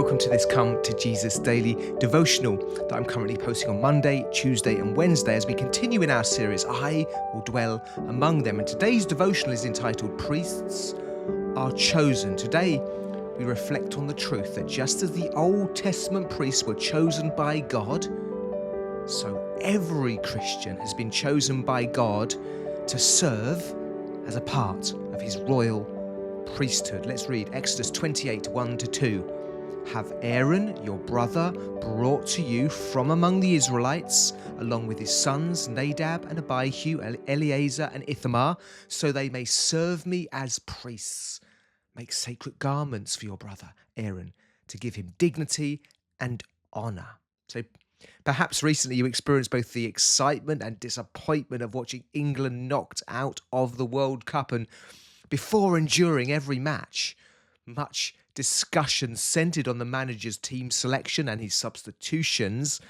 welcome to this Come to Jesus daily devotional that I'm currently posting on Monday, Tuesday and Wednesday as we continue in our series, I Will Dwell Among Them. And today's devotional is entitled, Priests Are Chosen. Today, we reflect on the truth that just as the Old Testament priests were chosen by God, so every Christian has been chosen by God to serve as a part of his royal priesthood. Let's read Exodus 28, 1-2. Have Aaron, your brother, brought to you from among the Israelites, along with his sons Nadab and Abihu, Eleazar and Ithamar, so they may serve me as priests. Make sacred garments for your brother Aaron to give him dignity and honor. So perhaps recently you experienced both the excitement and disappointment of watching England knocked out of the World Cup, and before and during every match, much discussion centred on the manager's team selection and his substitutions.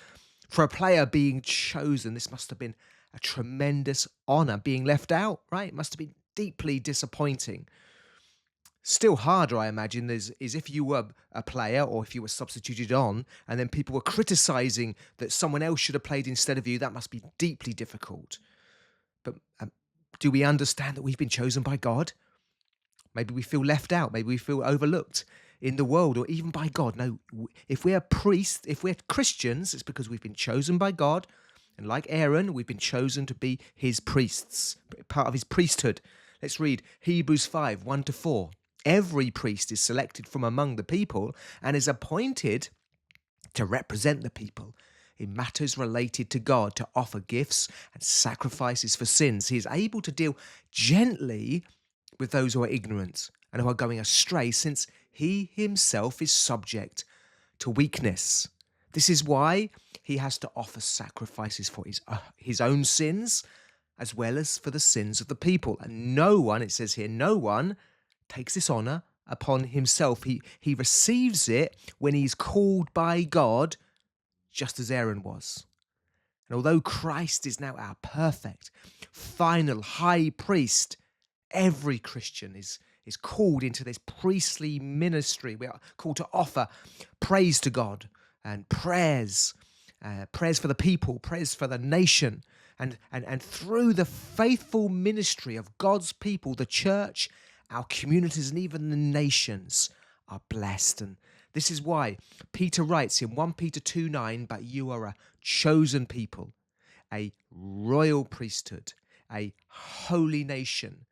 For a player being chosen, this must have been a tremendous honour. Being left out, right? It must have been deeply disappointing. Still harder, I imagine, is if you were a player or if you were substituted on and then people were criticising that someone else should have played instead of you. That must be deeply difficult. But do we understand that we've been chosen by God? Maybe we feel left out. Maybe we feel overlooked in the world or even by God. No, if we're priests, if we're Christians, it's because we've been chosen by God. And like Aaron, we've been chosen to be his priests, part of his priesthood. Let's read Hebrews 5, 1-4. Every priest is selected from among the people and is appointed to represent the people in matters related to God, to offer gifts and sacrifices for sins. He is able to deal gently with those who are ignorant and who are going astray, since he himself is subject to weakness. This is why he has to offer sacrifices for his own sins as well as for the sins of the people. And no one, it says here, no one takes this honour upon himself. He receives it when he's called by God, just as Aaron was. And although Christ is now our perfect, final high priest, every Christian is called into this priestly ministry. We are called to offer praise to God and prayers for the people, prayers for the nation. And through the faithful ministry of God's people, the church, our communities, and even the nations are blessed. And this is why Peter writes in 1 Peter 2:9, but you are a chosen people, a royal priesthood, a holy nation,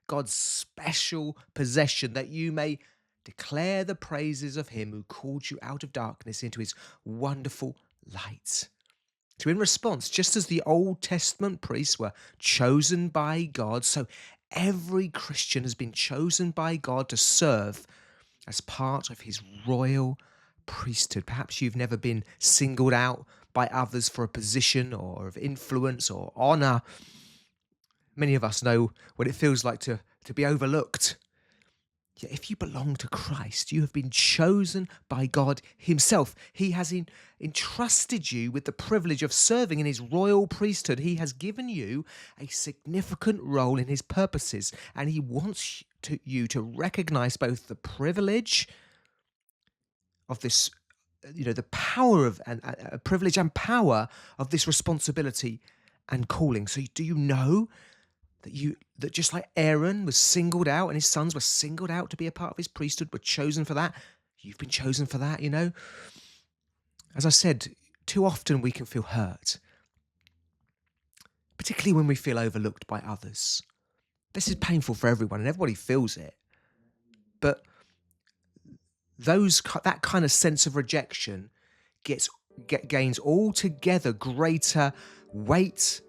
God's special possession, that you may declare the praises of him who called you out of darkness into his wonderful light. So in response, just as the Old Testament priests were chosen by God, so every Christian has been chosen by God to serve as part of his royal priesthood. Perhaps you've never been singled out by others for a position or of influence or honour. Many of us know what it feels like to be overlooked. Yet if you belong to Christ, you have been chosen by God himself. He has entrusted you with the privilege of serving in his royal priesthood. He has given you a significant role in his purposes, and he wants you to recognize both the privilege of this, the power of and privilege and power of this responsibility and calling. So do you know that just like Aaron was singled out and his sons were singled out to be a part of his priesthood, were chosen for that? You've been chosen for that, As I said, too often we can feel hurt, particularly when we feel overlooked by others. This is painful for everyone and everybody feels it. But that kind of sense of rejection gains altogether greater weight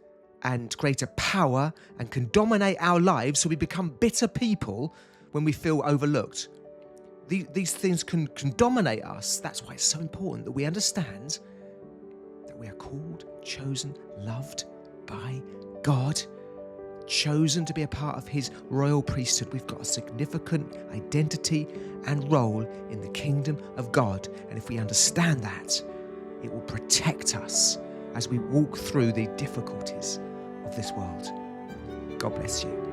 and greater power and can dominate our lives, so we become bitter people when we feel overlooked. These things can dominate us. That's why it's so important that we understand that we are called, chosen, loved by God, chosen to be a part of his royal priesthood. We've got a significant identity and role in the kingdom of God. And if we understand that, it will protect us as we walk through the difficulties of this world. God bless you.